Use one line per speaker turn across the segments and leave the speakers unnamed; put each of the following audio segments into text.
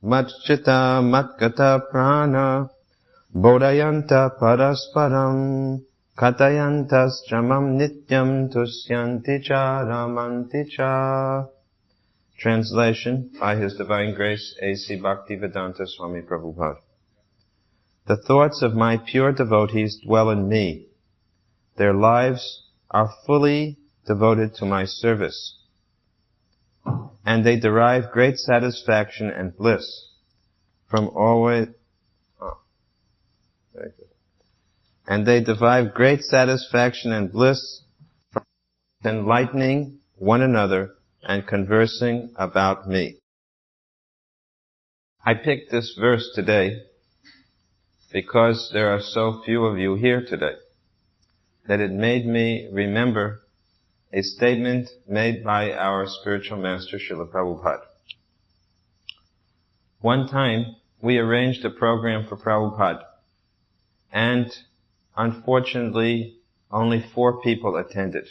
Matchita matgata prana bodhayanta parasparam katayantas jamam nityam tusyanti cha ramanti cha. Translation by His Divine Grace A.C. Bhaktivedanta Swami Prabhupada. The thoughts of my pure devotees dwell in me. Their lives are fully devoted to my service, and they derive great satisfaction and bliss from always from enlightening one another and conversing about me. I picked this verse today because there are so few of you here today that it made me remember a statement made by our spiritual master, Srila Prabhupada. One time, we arranged a program for Prabhupada, and unfortunately, only 4 people attended.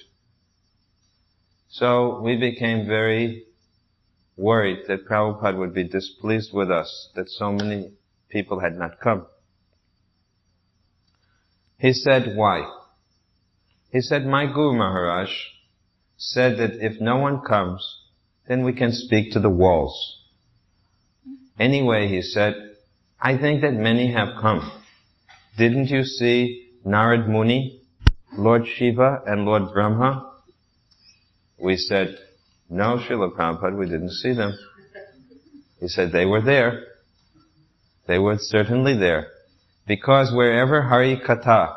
So we became very worried that Prabhupada would be displeased with us, that so many people had not come. He said, why? He said, my Guru Maharaj said that if no one comes, then we can speak to the walls. Anyway, he said, I think that many have come. Didn't you see Narad Muni, Lord Shiva, and Lord Brahma? We said, no, Srila Prabhupada, we didn't see them. He said, they were there. They were certainly there. Because wherever Hari Katha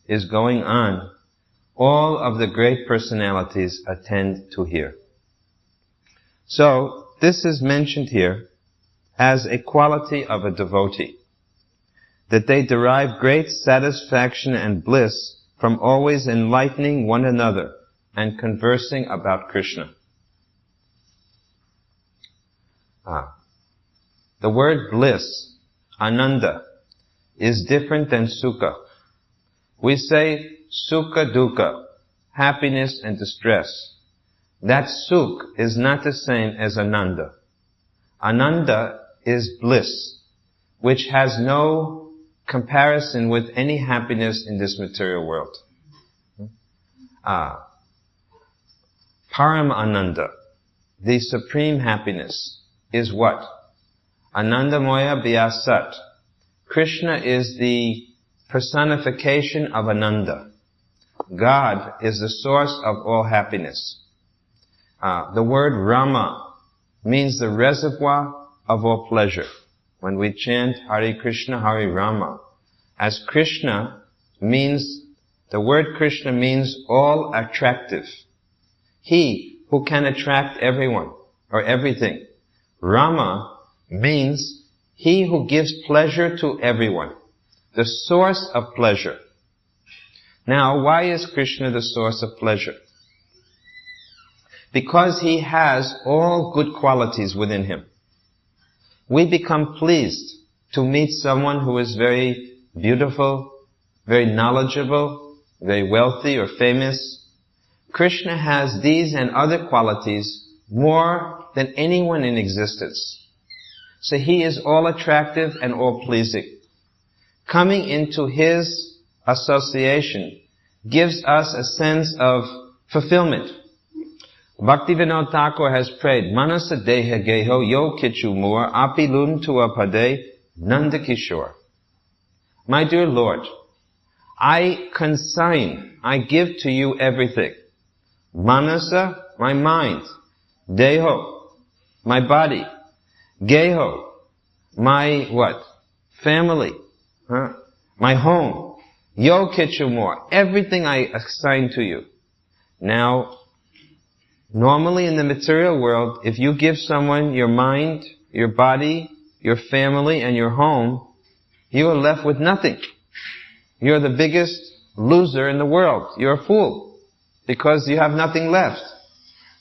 is going on, all of the great personalities attend to hear. So, this is mentioned here as a quality of a devotee, that they derive great satisfaction and bliss from always enlightening one another and conversing about Krishna. The word bliss, ananda, is different than sukha. We say sukha dukkha, happiness and distress. That sukh is not the same as ananda. Ananda is bliss, which has no comparison with any happiness in this material world. Param Ananda, the supreme happiness, is what? Anandamoya Vyasat. Krishna is the personification of Ananda. God is the source of all happiness. The word Rama means the reservoir of all pleasure. When we chant Hare Krishna, Hare Rama, as Krishna means, the word Krishna means all attractive. He who can attract everyone or everything. Rama means he who gives pleasure to everyone. The source of pleasure. Now, why is Krishna the source of pleasure? Because he has all good qualities within him. We become pleased to meet someone who is very beautiful, very knowledgeable, very wealthy or famous. Krishna has these and other qualities more than anyone in existence. So he is all attractive and all pleasing. Coming into his association gives us a sense of fulfillment. Bhaktivinoda Thakur has prayed, Manasa Deha Geho Yo Kichu Mur Apilun Tua Pade Nanda Kishore. My dear Lord, I consign, I give to you everything. Manasa, my mind. Deho, my body. Geho, my what? Family. My home. Yo kichumor, everything I assign to you. Now, normally in the material world, if you give someone your mind, your body, your family, and your home, you are left with nothing. You're the biggest loser in the world. You're a fool. Because you have nothing left.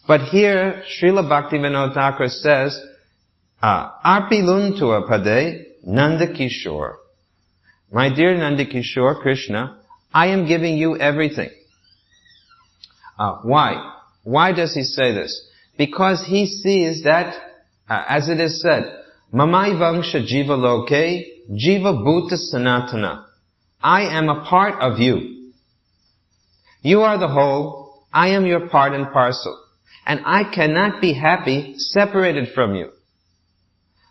But here, Srila Bhaktivinoda Thakur says, Arpiluntua pade Nanda Kishore. My dear Nanda Kishore, Krishna, I am giving you everything. Why? Why does he say this? Because he sees that, as it is said, Mamai Vangsha Jiva Loke, Jiva Bhuta Sanatana. I am a part of you. You are the whole, I am your part and parcel. And I cannot be happy separated from you.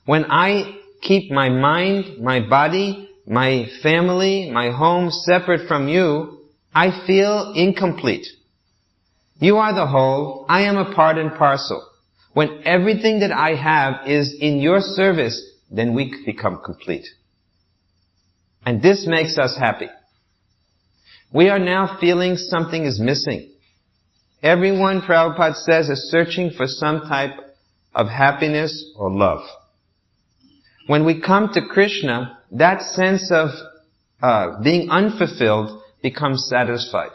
When I keep my mind, my body, my family, my home separate from you, I feel incomplete. You are the whole, I am a part and parcel. When everything that I have is in your service, then we become complete. And this makes us happy. We are now feeling something is missing. Everyone, Prabhupada says, is searching for some type of happiness or love. When we come to Krishna, that sense of being unfulfilled becomes satisfied.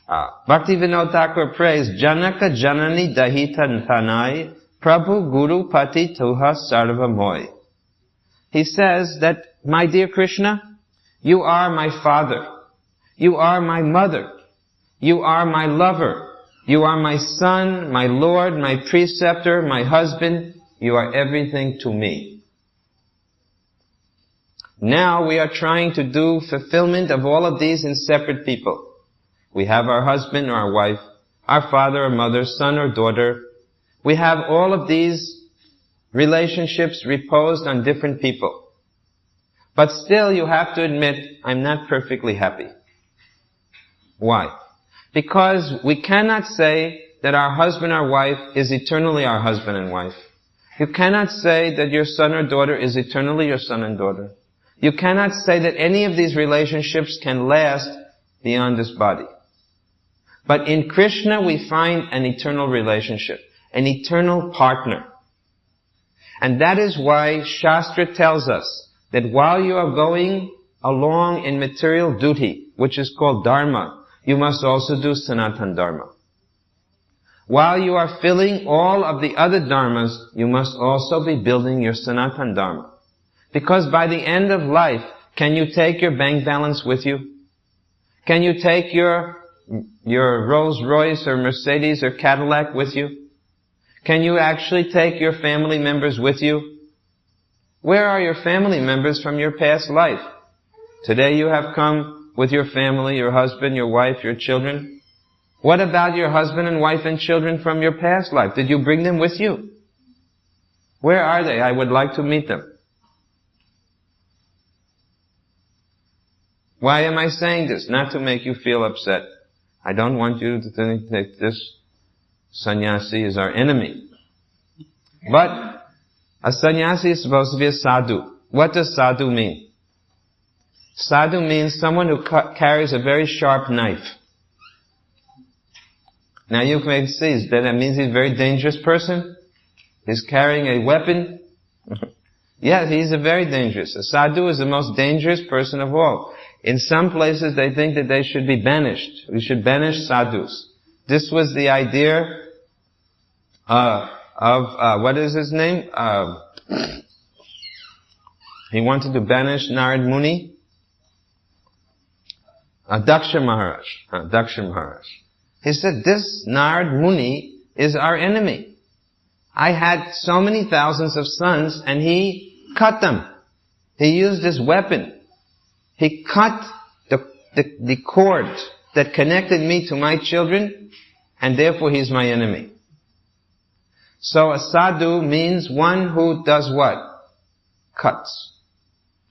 Bhaktivinoda Thakur prays, Janaka Janani Dahita Thanai Prabhu Guru Pati Tuha Sarvamoy. He says that, my dear Krishna, you are my father. You are my mother. You are my lover. You are my son, my Lord, my preceptor, my husband. You are everything to me. Now we are trying to do fulfillment of all of these in separate people. We have our husband or our wife, our father or mother, son or daughter. We have all of these relationships reposed on different people. But still you have to admit, I'm not perfectly happy. Why? Because we cannot say that our husband or wife is eternally our husband and wife. You cannot say that your son or daughter is eternally your son and daughter. You cannot say that any of these relationships can last beyond this body. But in Krishna we find an eternal relationship, an eternal partner. And that is why Shastra tells us that while you are going along in material duty, which is called dharma, you must also do Sanatana Dharma. While you are filling all of the other dharmas, you must also be building your Sanatana Dharma. Because by the end of life, can you take your bank balance with you? Can you take your Rolls Royce or Mercedes or Cadillac with you? Can you actually take your family members with you? Where are your family members from your past life? Today you have come with your family, your husband, your wife, your children. What about your husband and wife and children from your past life? Did you bring them with you? Where are they? I would like to meet them. Why am I saying this? Not to make you feel upset. I don't want you to think that this sannyasi is our enemy. But a sannyasi is supposed to be a sadhu. What does sadhu mean? Sadhu means someone who carries a very sharp knife. Now you can see that means he's a very dangerous person. He's carrying a weapon. Yes, he's a very dangerous. A sadhu is the most dangerous person of all. In some places they think that they should be banished. We should banish sadhus. This was the idea of what is his name? He wanted to banish Narad Muni. Daksha Maharaj. He said, this Narad Muni is our enemy. I had so many thousands of sons and he cut them. He used his weapon. He cut the cord that connected me to my children, and therefore he's my enemy. So a sadhu means one who does what? Cuts.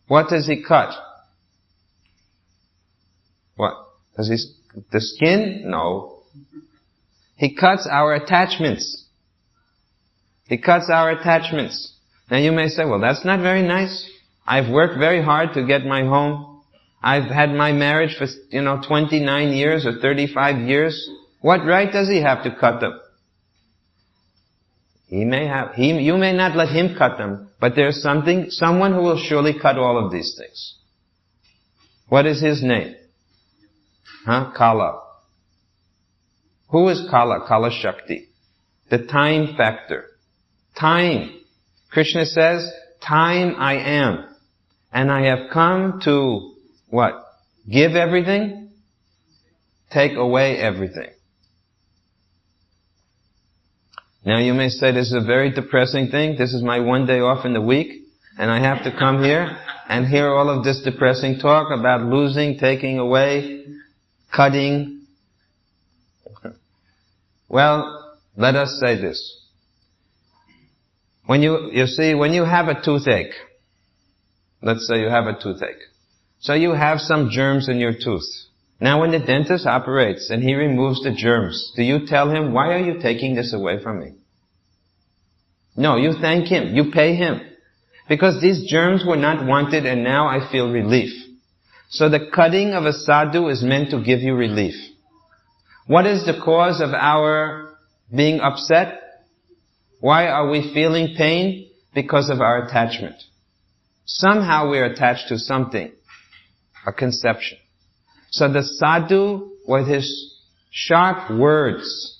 What does he cut? What? The skin? No. He cuts our attachments. He cuts our attachments. Now you may say, well, that's not very nice. I've worked very hard to get my home. I've had my marriage for, 29 years or 35 years. What right does he have to cut them? You may not let him cut them, but there's someone who will surely cut all of these things. What is his name? Kala. Who is Kala? Kala Shakti. The time factor. Time. Krishna says, time I am. And I have come to, what? Give everything? Take away everything. Now you may say, this is a very depressing thing. This is my one day off in the week, and I have to come here and hear all of this depressing talk about losing, taking away, cutting. Well, let us say this. When you have a toothache, let's say you have a toothache. So you have some germs in your tooth. Now when the dentist operates and he removes the germs, do you tell him, why are you taking this away from me? No, you thank him. You pay him. Because these germs were not wanted and now I feel relief. So the cutting of a sadhu is meant to give you relief. What is the cause of our being upset? Why are we feeling pain? Because of our attachment. Somehow we are attached to something, a conception. So the sadhu, with his sharp words,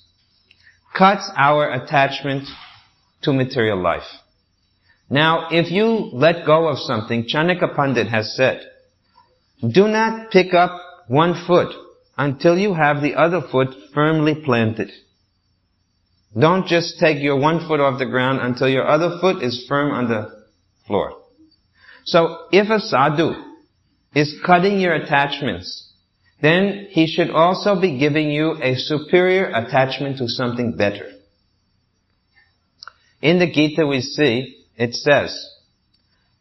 cuts our attachment to material life. Now, if you let go of something, Chanaka Pandit has said, do not pick up one foot until you have the other foot firmly planted. Don't just take your one foot off the ground until your other foot is firm on the floor. So, if a sadhu is cutting your attachments, then he should also be giving you a superior attachment to something better. In the Gita we see, it says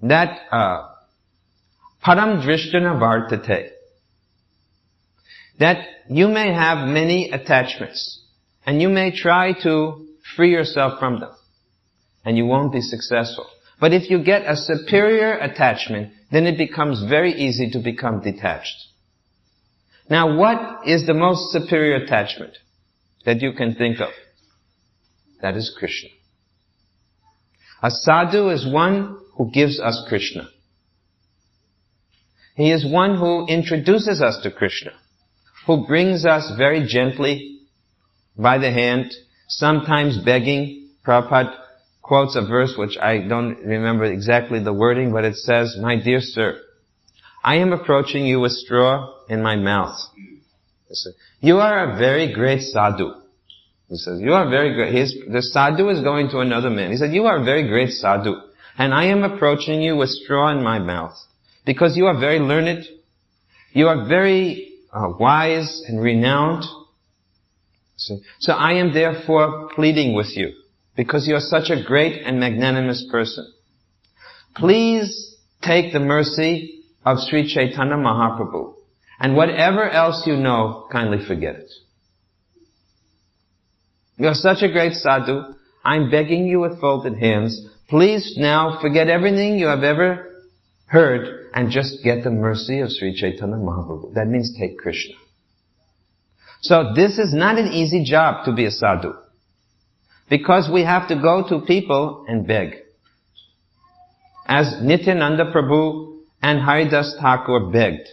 that param drishtana vartate, that you may have many attachments and you may try to free yourself from them and you won't be successful. But if you get a superior attachment, then it becomes very easy to become detached. Now, what is the most superior attachment that you can think of? That is Krishna. A sadhu is one who gives us Krishna. He is one who introduces us to Krishna, who brings us very gently by the hand, sometimes begging. Prabhupada quotes a verse which I don't remember exactly the wording, but it says, my dear sir, I am approaching you with straw in my mouth. You are a very great sadhu. He says, you are very great. The sadhu is going to another man. He said, you are a very great sadhu. And I am approaching you with straw in my mouth. Because you are very learned. You are very wise and renowned. So I am therefore pleading with you. Because you are such a great and magnanimous person. Please take the mercy of Sri Chaitanya Mahaprabhu. And whatever else you know, kindly forget it. You are such a great sadhu. I'm begging you with folded hands. Please now forget everything you have ever heard and just get the mercy of Sri Chaitanya Mahaprabhu. That means take Krishna. So this is not an easy job to be a sadhu. Because we have to go to people and beg. As Nityananda Prabhu and Haridas Thakur begged.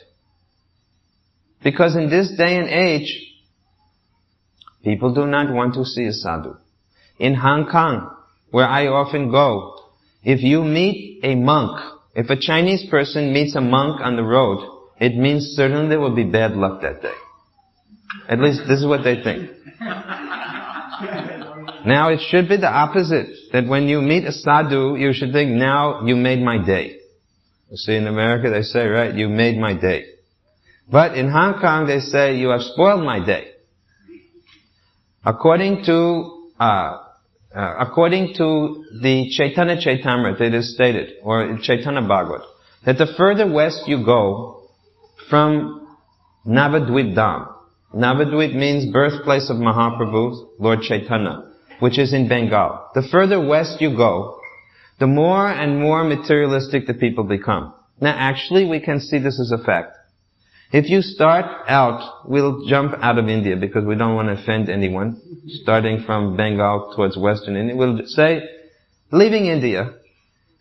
Because in this day and age, people do not want to see a sadhu. In Hong Kong, where I often go, if you meet a monk, if a Chinese person meets a monk on the road, it means certainly there will be bad luck that day. At least this is what they think. Now it should be the opposite, that when you meet a sadhu, you should think, now you made my day. You see, in America they say, right, you made my day. But in Hong Kong they say, you have spoiled my day. According to the Chaitanya Chaitamrita, it is stated, or Chaitanya Bhagavat, that the further west you go from Navadvip Dham. Navadvip means birthplace of Mahaprabhu, Lord Chaitanya, which is in Bengal. The further west you go, the more and more materialistic the people become. Now actually we can see this as a fact. If you start out, we'll jump out of India because we don't want to offend anyone, starting from Bengal towards Western India. We'll say, leaving India,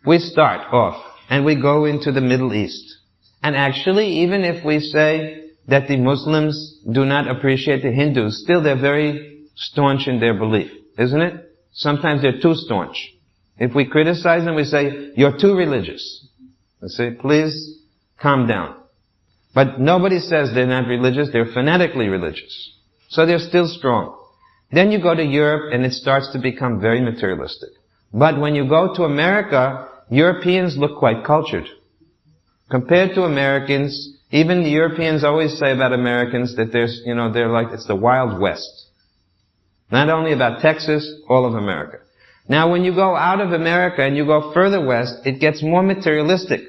we start off and we go into the Middle East. And actually, even if we say that the Muslims do not appreciate the Hindus, still they're very staunch in their belief, isn't it? Sometimes they're too staunch. If we criticize them, we say, you're too religious. We say, please calm down. But nobody says they're not religious, they're fanatically religious. So they're still strong. Then you go to Europe and it starts to become very materialistic. But when you go to America, Europeans look quite cultured. Compared to Americans, even the Europeans always say about Americans that they're like, it's the Wild West. Not only about Texas, all of America. Now when you go out of America and you go further west, it gets more materialistic.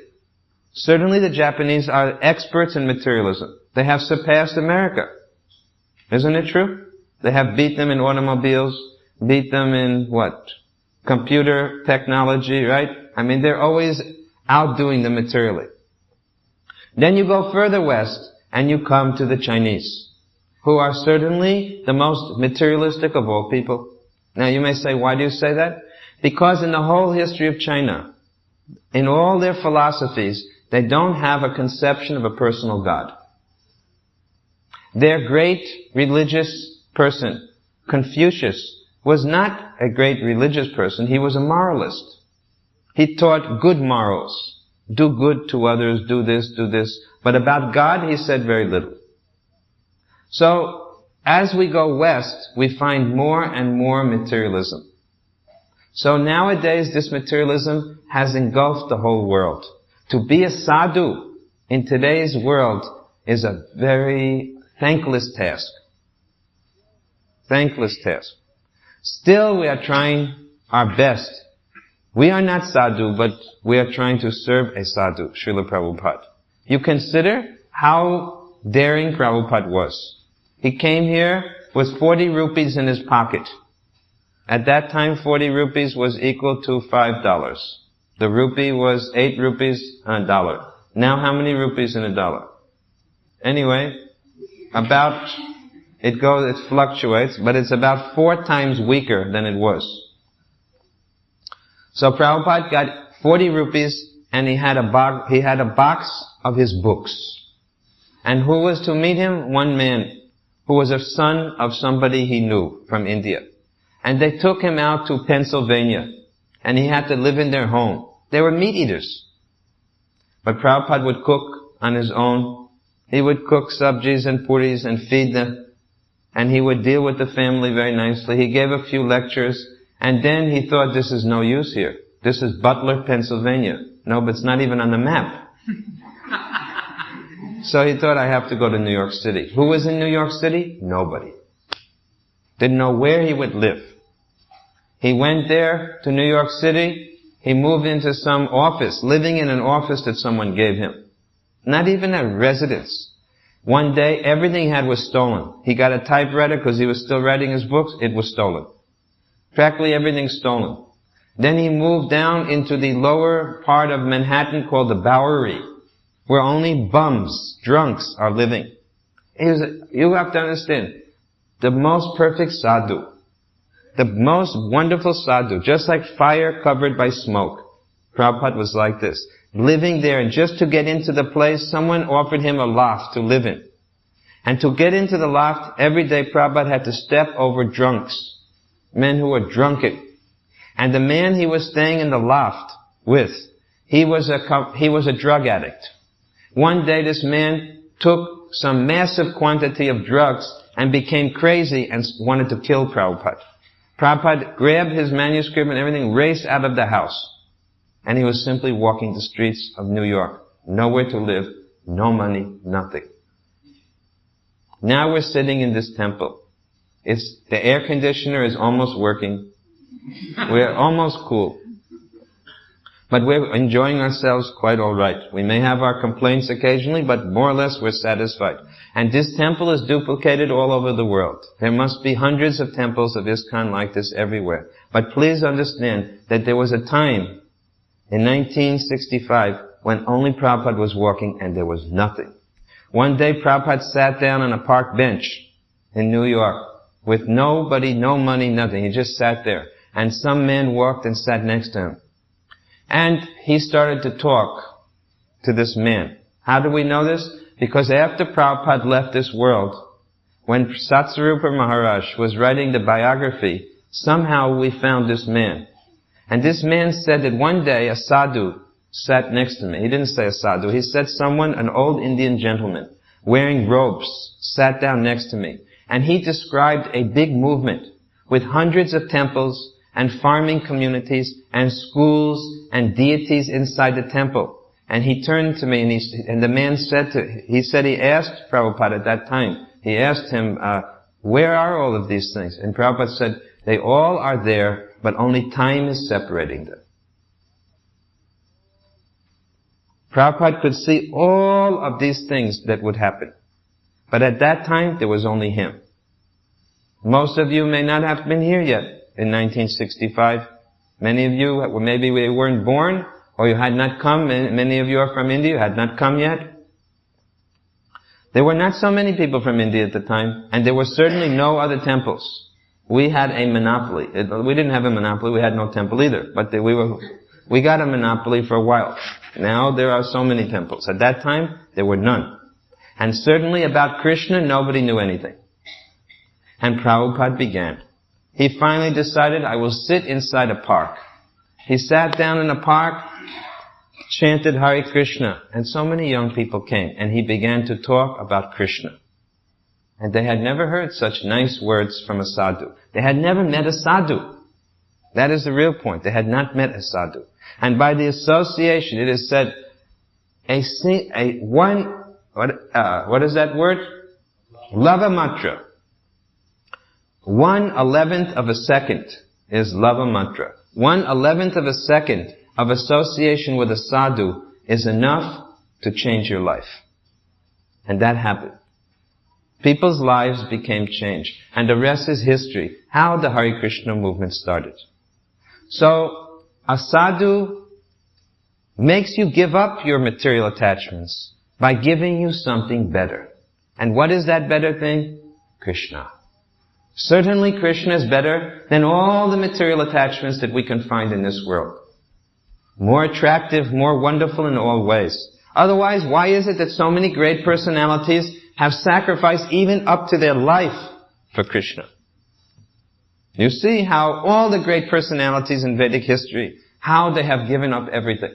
Certainly the Japanese are experts in materialism. They have surpassed America. Isn't it true? They have beat them in automobiles, beat them in what? Computer technology, right? I mean, they're always outdoing them materially. Then you go further west and you come to the Chinese, who are certainly the most materialistic of all people. Now you may say, why do you say that? Because in the whole history of China, in all their philosophies, they don't have a conception of a personal God. Their great religious person, Confucius, was not a great religious person. He was a moralist. He taught good morals. Do good to others, do this, do this. But about God, he said very little. So, as we go west, we find more and more materialism. So nowadays, this materialism has engulfed the whole world. To be a sadhu in today's world is a very thankless task. Thankless task. Still, we are trying our best. We are not sadhu, but we are trying to serve a sadhu, Srila Prabhupada. You consider how daring Prabhupada was. He came here with 40 rupees in his pocket. At that time, 40 rupees was equal to $5. The rupee was 8 rupees on a dollar. Now how many rupees in a dollar? Anyway, it fluctuates, but it's about 4 times weaker than it was. So Prabhupada got 40 rupees and he had a box of his books. And who was to meet him? One man who was a son of somebody he knew from India. And they took him out to Pennsylvania and he had to live in their home. They were meat eaters. But Prabhupada would cook on his own. He would cook sabjis and puris and feed them. And he would deal with the family very nicely. He gave a few lectures. And then he thought, this is no use here. This is Butler, Pennsylvania. No, but it's not even on the map. So he thought, I have to go to New York City. Who was in New York City? Nobody. Didn't know where he would live. He went there to New York City. He moved into some office, living in an office that someone gave him. Not even a residence. One day, everything he had was stolen. He got a typewriter because he was still writing his books. It was stolen. Practically everything stolen. Then he moved down into the lower part of Manhattan called the Bowery, where only bums, drunks are living. You have to understand, the most perfect sadhu. The most wonderful sadhu, just like fire covered by smoke. Prabhupada was like this. Living there, and just to get into the place, someone offered him a loft to live in. And to get into the loft, every day Prabhupada had to step over drunks. Men who were drunken. And the man he was staying in the loft with, he was a drug addict. One day this man took some massive quantity of drugs and became crazy and wanted to kill Prabhupada. Prabhupada grabbed his manuscript and everything, raced out of the house. And he was simply walking the streets of New York. Nowhere to live, no money, nothing. Now we're sitting in this temple. The air conditioner is almost working. We're almost cool. But we're enjoying ourselves quite all right. We may have our complaints occasionally, but more or less we're satisfied. And this temple is duplicated all over the world. There must be hundreds of temples of ISKCON like this everywhere. But please understand that there was a time in 1965 when only Prabhupada was walking and there was nothing. One day Prabhupada sat down on a park bench in New York with nobody, no money, nothing. He just sat there. And some man walked and sat next to him. And he started to talk to this man. How do we know this? Because after Prabhupada left this world, when Satsarupa Maharaj was writing the biography, somehow we found this man. And this man said that one day a sadhu sat next to me. He didn't say a sadhu. He said someone, an old Indian gentleman, wearing robes, sat down next to me. And he described a big movement with hundreds of temples and farming communities and schools and deities inside the temple. And he turned to me and the man said he asked Prabhupada at that time, he asked him, where are all of these things? And Prabhupada said, they all are there, but only time is separating them. Prabhupada could see all of these things that would happen. But at that time, there was only him. Most of you may not have been here yet in 1965. Many of you, maybe we weren't born, or you had not come. Many of you are from India, you had not come yet. There were not so many people from India at the time, and there were certainly no other temples. We had a monopoly. We didn't have a monopoly, we had no temple either, but we got a monopoly for a while. Now there are so many temples. At that time, there were none. And certainly about Krishna, nobody knew anything. And Prabhupada began. He finally decided, I will sit inside a park. He sat down in a park, chanted Hare Krishna, and so many young people came, and he began to talk about Krishna. And they had never heard such nice words from a sadhu. They had never met a sadhu. That is the real point. They had not met a sadhu. And by the association, it is said, what is that word? Lavamatra. 1/11 of a second is lavamatra. 1/11 of a second of association with a sadhu is enough to change your life. And that happened. People's lives became changed. And the rest is history. How the Hare Krishna movement started. So, a sadhu makes you give up your material attachments by giving you something better. And what is that better thing? Krishna. Certainly Krishna is better than all the material attachments that we can find in this world. More attractive, more wonderful in all ways. Otherwise, why is it that so many great personalities have sacrificed even up to their life for Krishna? You see how all the great personalities in Vedic history, how they have given up everything.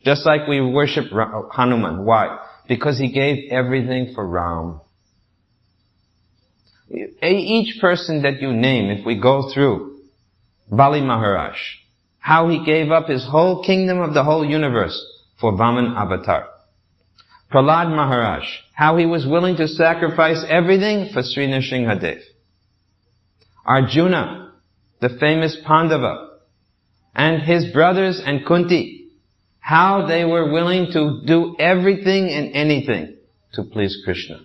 Just like we worship Hanuman. Why? Because he gave everything for Ram. Each person that you name, if we go through, Bali Maharaj, how he gave up his whole kingdom of the whole universe for Vaman Avatar. Prahlad Maharaj, how he was willing to sacrifice everything for Sri Nrsimhadev. Arjuna, the famous Pandava, and his brothers and Kunti, how they were willing to do everything and anything to please Krishna.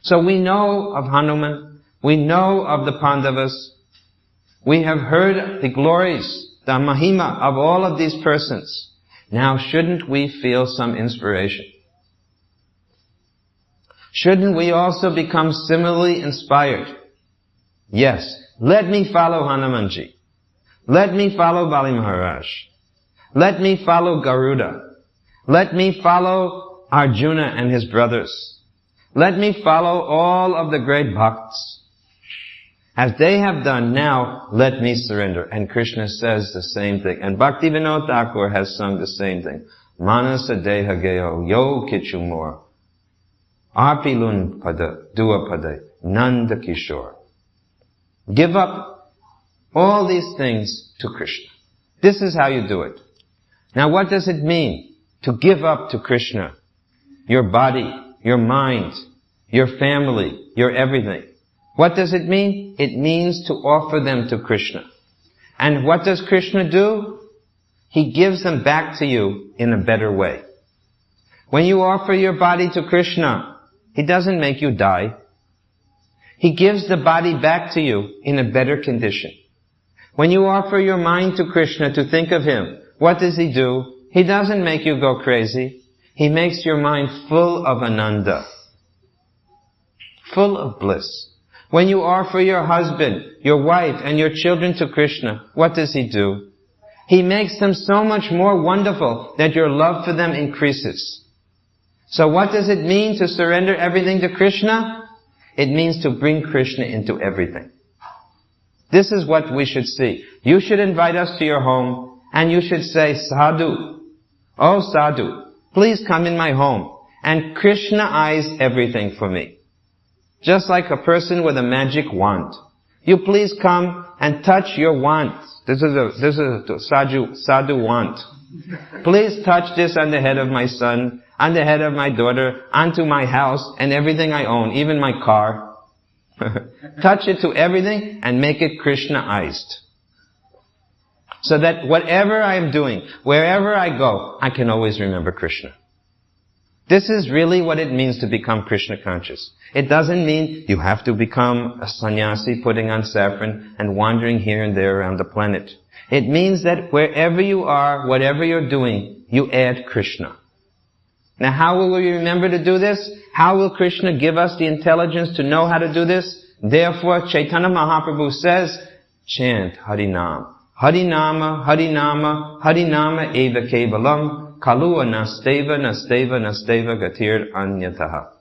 So we know of Hanuman, we know of the Pandavas, we have heard the glories, the mahima of all of these persons. Now shouldn't we feel some inspiration? Shouldn't we also become similarly inspired? Yes, let me follow Hanumanji. Let me follow Bali Maharaj. Let me follow Garuda. Let me follow Arjuna and his brothers. Let me follow all of the great bhakts. As they have done now, let me surrender. And Krishna says the same thing. And Bhaktivinoda Thakur has sung the same thing. Manasa deha geho yo kichumor. Arpilun pada dua pada nanda kishore. Give up all these things to Krishna. This is how you do it. Now what does it mean to give up to Krishna? Your body, your mind, your family, your everything. What does it mean? It means to offer them to Krishna. And what does Krishna do? He gives them back to you in a better way. When you offer your body to Krishna, He doesn't make you die. He gives the body back to you in a better condition. When you offer your mind to Krishna to think of Him, what does He do? He doesn't make you go crazy. He makes your mind full of ananda, full of bliss. When you offer your husband, your wife, and your children to Krishna, what does He do? He makes them so much more wonderful that your love for them increases. So what does it mean to surrender everything to Krishna? It means to bring Krishna into everything. This is what we should see. You should invite us to your home, and you should say, Sadhu, oh Sadhu, please come in my home and Krishna-ize everything for me. Just like a person with a magic wand. You please come and touch your wand. This is a sadhu wand. Please touch this on the head of my son, on the head of my daughter, onto my house and everything I own, even my car. Touch it to everything and make it Krishna-ized. So that whatever I am doing, wherever I go, I can always remember Krishna. This is really what it means to become Krishna conscious. It doesn't mean you have to become a sannyasi putting on saffron and wandering here and there around the planet. It means that wherever you are, whatever you're doing, you add Krishna. Now how will we remember to do this? How will Krishna give us the intelligence to know how to do this? Therefore, Chaitanya Mahaprabhu says, chant Harinam. Harinama, Harinama, Harinama eva kevalam, kalua nasteva, nasteva, nasteva gatir anyataha.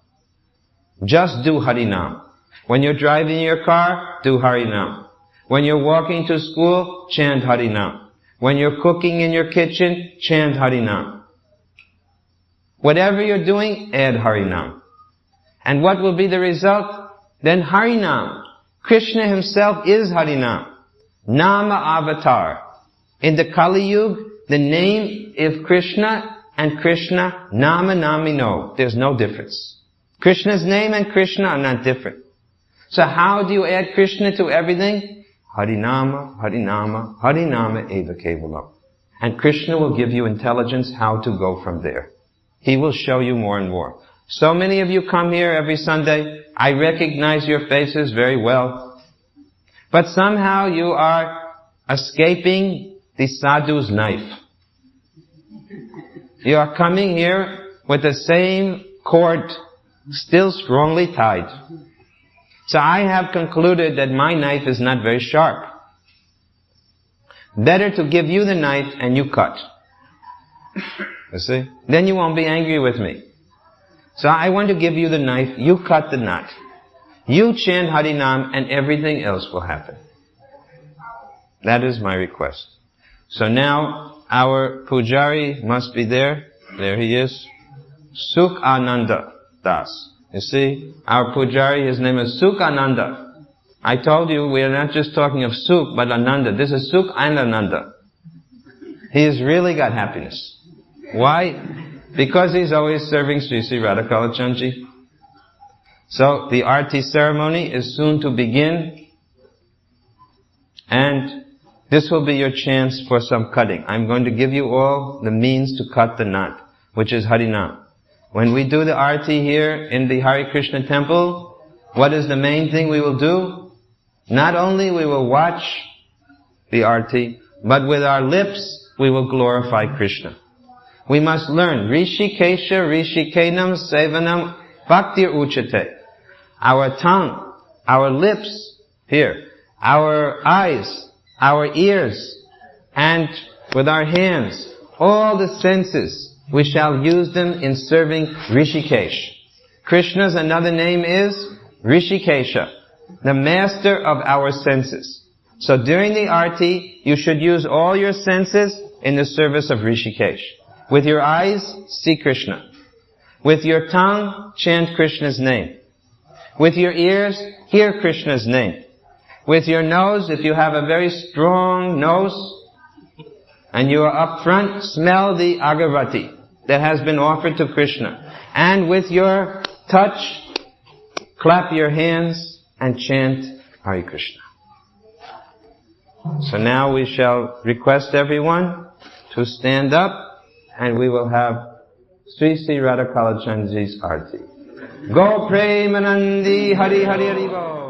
Just do Harinam. When you're driving your car, do Harinam. When you're walking to school, chant Harinam. When you're cooking in your kitchen, chant Harinam. Whatever you're doing, add Harinam. And what will be the result? Then Harinam. Krishna Himself is Harinam. Nama avatar. In the Kali Yuga, the name of Krishna and Krishna, Nama Namino. There's no difference. Krishna's name and Krishna are not different. So how do you add Krishna to everything? Harinama, Harinama, Harinama eva kevalam. And Krishna will give you intelligence how to go from there. He will show you more and more. So many of you come here every Sunday. I recognize your faces very well. But somehow you are escaping the sadhu's knife. You are coming here with the same cord still strongly tied. So I have concluded that my knife is not very sharp. Better to give you the knife and you cut. You see? Then you won't be angry with me. So I want to give you the knife, you cut the knot. You chant Harinam and everything else will happen. That is my request. So now our pujari must be there. There he is. Sukh Ananda Das. You see, our pujari, his name is Sukh Ananda. I told you we are not just talking of Sukh but Ananda. This is Sukh and Ananda. He has really got happiness. Why? Because he's always serving Sri Sri Radhakalachandji. So the arati ceremony is soon to begin, and this will be your chance for some cutting. I'm going to give you all the means to cut the knot, which is Harinam. When we do the arati here in the Hare Krishna temple, what is the main thing we will do? Not only we will watch the arati, but with our lips we will glorify Krishna. We must learn Rishikesha, Rishikenam, Sevanam, Bhaktir Uchate. Our tongue, our lips, here, our eyes, our ears, and with our hands, all the senses, we shall use them in serving Rishikesh. Krishna's another name is Rishikesha, the master of our senses. So during the arati, you should use all your senses in the service of Rishikesh. With your eyes, see Krishna. With your tongue, chant Krishna's name. With your ears, hear Krishna's name. With your nose, if you have a very strong nose, and you are up front, smell the agavati that has been offered to Krishna. And with your touch, clap your hands and chant Hare Krishna. So now we shall request everyone to stand up, and we will have Sri Sri Radhakalachandji's arati. Go Premanandi Hari Hari Hari Bol.